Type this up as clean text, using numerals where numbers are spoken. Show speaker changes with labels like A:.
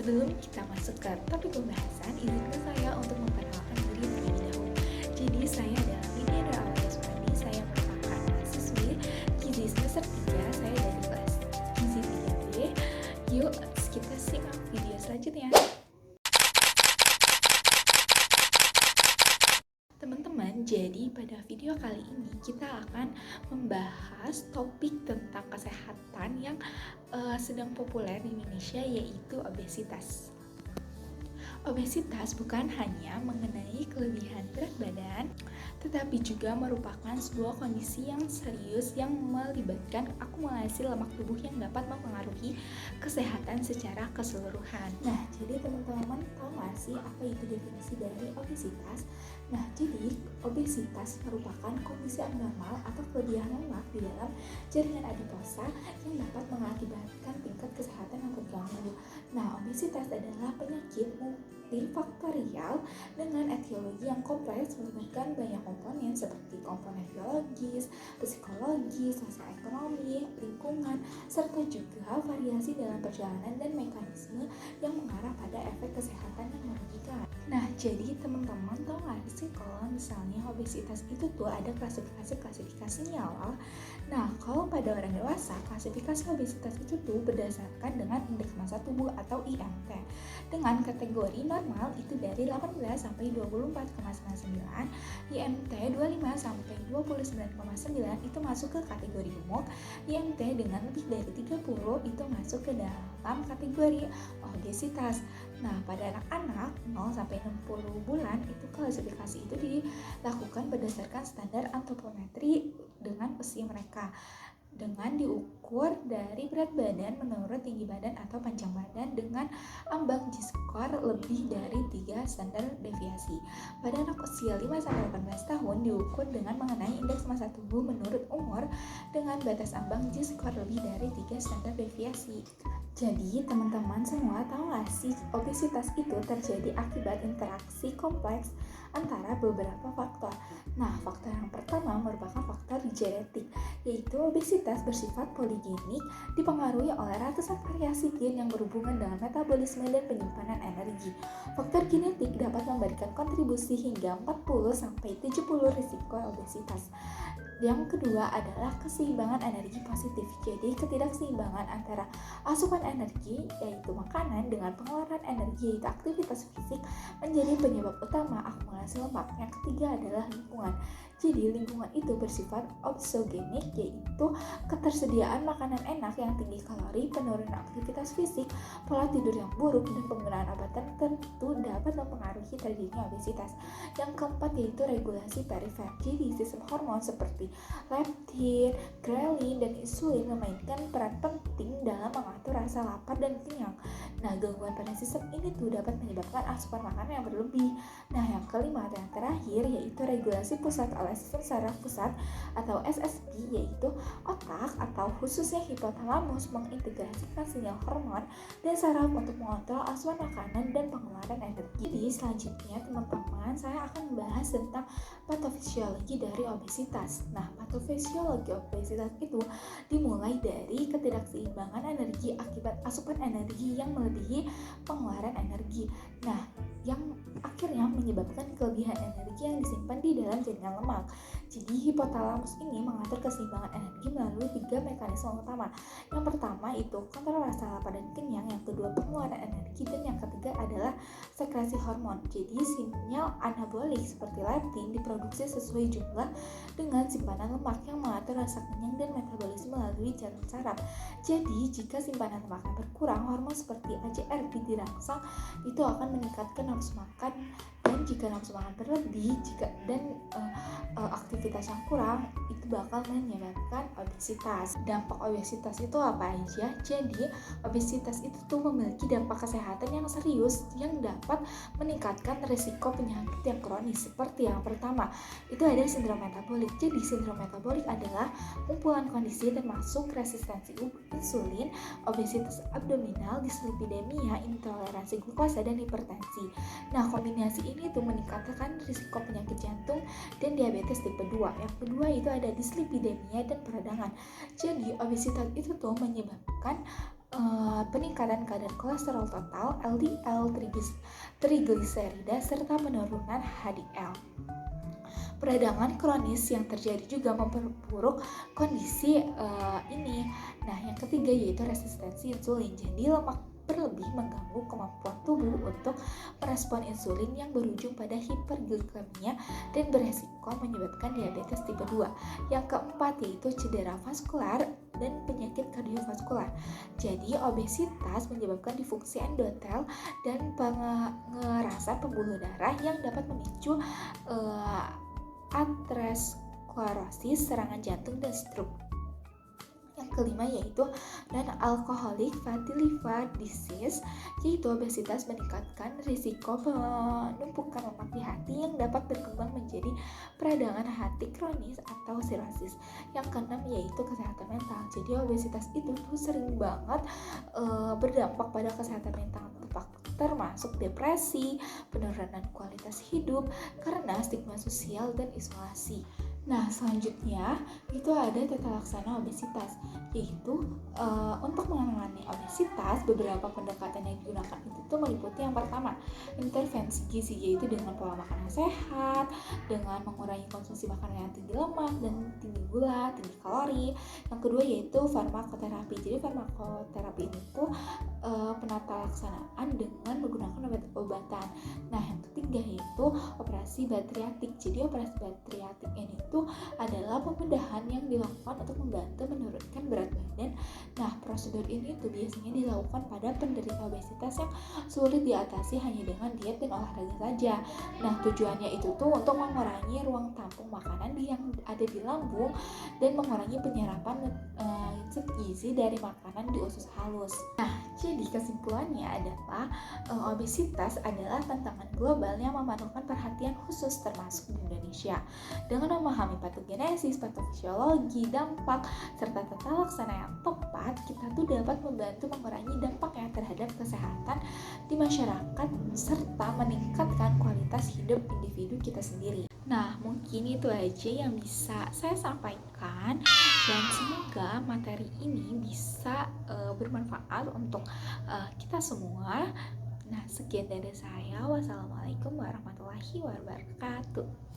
A: Sebelum kita masuk ke topik pembahasan, izinkan saya untuk memperkenalkan diri terlebih dahulu. Jadi saya adalah Widya Awaleswandi, saya merupakan mahasiswi Gizi semester 3, saya dari kelas Gizi 3B. Yuk kita simak video selanjutnya. Teman-teman, jadi pada video kali ini kita akan membahas topik tentang kesehatan yang sedang populer di Indonesia, yaitu obesitas. Obesitas bukan hanya mengenai kelebihan berat badan, tetapi juga merupakan sebuah kondisi yang serius yang melibatkan akumulasi lemak tubuh yang dapat mempengaruhi kesehatan secara keseluruhan. Nah, jadi teman-teman tahu nggak sih apa itu definisi dari obesitas? Nah, jadi obesitas merupakan kondisi abnormal atau kelebihan lemak di dalam jaringan adiposa yang dapat mengakibatkan tingkat kesehatan yang terganggu. Nah, obesitas adalah penyakit multifaktorial dengan etiologi yang kompleks melibatkan banyak komponen seperti komponen biologis, psikologis, sosioekonomi, lingkungan, serta juga variasi dalam perjalanan dan mekanisme yang mengarah pada efek kesehatan yang merugikan. Nah, jadi teman-teman tahu nggak sih kalau misalnya obesitas itu tuh ada klasifikasinya loh. Nah, kalau pada orang dewasa, klasifikasi obesitas itu tuh berdasarkan dengan indeks massa tubuh atau IMT. Dengan kategori normal itu dari 18 sampai 24,99, IMT 25 sampai 29,9 itu masuk ke kategori gemuk, IMT dengan lebih dari 30 itu masuk ke dalam kategori obesitas. Nah, pada anak-anak 0 sampai 60 bulan itu klasifikasi itu dilakukan berdasarkan standar antropometri dengan usia mereka, dengan diukur dari berat badan menurut tinggi badan atau panjang badan dengan ambang G-score lebih dari 3 standar deviasi. Pada anak usia 5-18 tahun diukur dengan mengenai indeks massa tubuh menurut umur dengan batas ambang G-score lebih dari 3 standar deviasi. Jadi teman-teman semua tahu gak sih obesitas itu terjadi akibat interaksi kompleks antara beberapa faktor. Nah, faktor yang pertama merupakan faktor genetik, yaitu obesitas bersifat poligenik dipengaruhi oleh ratusan variasi gen yang berhubungan dengan metabolisme dan penyimpanan energi. Faktor genetik dapat memberikan kontribusi hingga 40-70 risiko obesitas. Yang kedua adalah keseimbangan energi positif. Jadi ketidakseimbangan antara asupan energi yaitu makanan dengan pengeluaran energi yaitu aktivitas fisik menjadi penyebab utama akumulasi lemak. Yang ketiga adalah lingkungan. Jadi lingkungan itu bersifat obsogenik, yaitu ketersediaan makanan enak yang tinggi kalori, penurunan aktivitas fisik, pola tidur yang buruk, dan penggunaan obat tertentu dapat mempengaruhi terjadinya obesitas. Yang keempat yaitu regulasi perifer. Jadi sistem hormon seperti leptin, ghrelin, dan insulin memainkan peran penting dalam mengatur rasa lapar dan kenyang. Nah, gangguan pada sistem ini tuh dapat menyebabkan asupan makanan yang berlebih. Nah, yang kelima atau yang terakhir yaitu regulasi pusat oleh sistem saraf pusat atau SSP, yaitu otak atau khususnya hipotalamus mengintegrasikan sinyal hormon dan saraf untuk mengontrol asupan makanan dan pengeluaran energi. Jadi selanjutnya teman-teman, saya akan membahas tentang patofisiologi dari obesitas. Nah, patofisiologi obesitas itu dimulai dari ketidakseimbangan energi akibat asupan energi yang melebihi pengeluaran energi. Nah, yang akhirnya menyebabkan kelebihan energi yang disimpan di dalam jaringan lemak. Jadi hipotalamus ini mengatur keseimbangan energi melalui 3 mekanisme utama. Yang pertama itu kontrol rasa lapar dan kenyang, yang kedua pengeluaran energi, dan yang ketiga adalah sekresi hormon. Jadi sinyal anabolik seperti leptin diproduksi sesuai jumlah dengan simpanan lemak yang mengatur rasa kenyang dan metabolisme melalui jalur saraf. Jadi jika simpanan lemaknya berkurang, hormon seperti ACRP dirangsang, itu akan meningkatkan nafsu makan, dan jika nafsu makan berlebih aktivitas yang kurang itu bakal menyebabkan obesitas. Dampak obesitas itu apa aja? Jadi obesitas itu tuh memiliki dampak kesehatan yang serius yang dapat meningkatkan risiko penyakit yang kronis. Seperti yang pertama itu ada sindrom metabolik. Jadi sindrom metabolik adalah kumpulan kondisi termasuk resistensi insulin, obesitas abdominal, dislipidemia, intoleransi glukosa, dan hipertensi. Nah, kombinasi ini tuh meningkatkan risiko penyakit jantung dan diabetes tipe 2. Yang kedua itu ada dislipidemia dan peradangan. Jadi obesitas itu tuh menyebabkan peningkatan kadar kolesterol total, LDL, trigliserida, serta penurunan HDL. Peradangan kronis yang terjadi juga memperburuk kondisi ini. Nah, yang ketiga yaitu resistensi insulin. Jadi lemak berlebih mengganggu kemampuan tubuh untuk merespon insulin yang berujung pada hiperglikemia dan beresiko menyebabkan diabetes tipe 2. Yang keempat yaitu cedera vaskular dan penyakit kardiovaskular. Jadi obesitas menyebabkan disfungsi endotel dan pengerasan pembuluh darah yang dapat memicu aterosklerosis, serangan jantung, dan stroke. Yang kelima yaitu non-alcoholic fatty liver disease, yaitu obesitas meningkatkan risiko penumpukan lemak di hati yang dapat berkembang menjadi peradangan hati kronis atau sirosis. Yang keenam yaitu kesehatan mental. Jadi obesitas itu tuh sering banget berdampak pada kesehatan mental, termasuk depresi, penurunan kualitas hidup karena stigma sosial dan isolasi. Nah, selanjutnya itu ada tata laksana obesitas, yaitu untuk menangani obesitas beberapa pendekatan yang digunakan itu meliputi yang pertama, intervensi gizi, yaitu dengan pola makan yang sehat, dengan mengurangi konsumsi makanan yang tinggi lemak dan tinggi gula, tinggi kalori. Yang kedua yaitu farmakoterapi. Jadi farmakoterapi ini tuh penata laksanaan dengan menggunakan obat-obatan. Nah, yang ketiga yaitu operasi bariatrik. Jadi operasi bariatrik ini tuh adalah pembedahan yang dilakukan untuk membantu menurunkan berat badan. Nah, prosedur ini tuh biasanya dilakukan pada penderita obesitas yang sulit diatasi hanya dengan diet dan olahraga saja. Nah, tujuannya itu tuh untuk mengurangi ruang tampung makanan yang ada di lambung dan mengurangi penyerapan zat gizi dari makanan di usus halus. Nah, jadi kesimpulannya adalah obesitas adalah tantangan global yang memerlukan perhatian khusus termasuk di Indonesia. Dengan memahami patogenesis, patofisiologi, dampak, serta tata laksana yang tepat, kita tuh dapat membantu mengurangi dampaknya terhadap kesehatan di masyarakat serta meningkatkan kualitas hidup individu kita sendiri. Nah, mungkin itu aja yang bisa saya sampaikan dan semoga materi ini bisa bermanfaat untuk kita semua. Nah, sekian dari saya. Wassalamualaikum warahmatullahi wabarakatuh.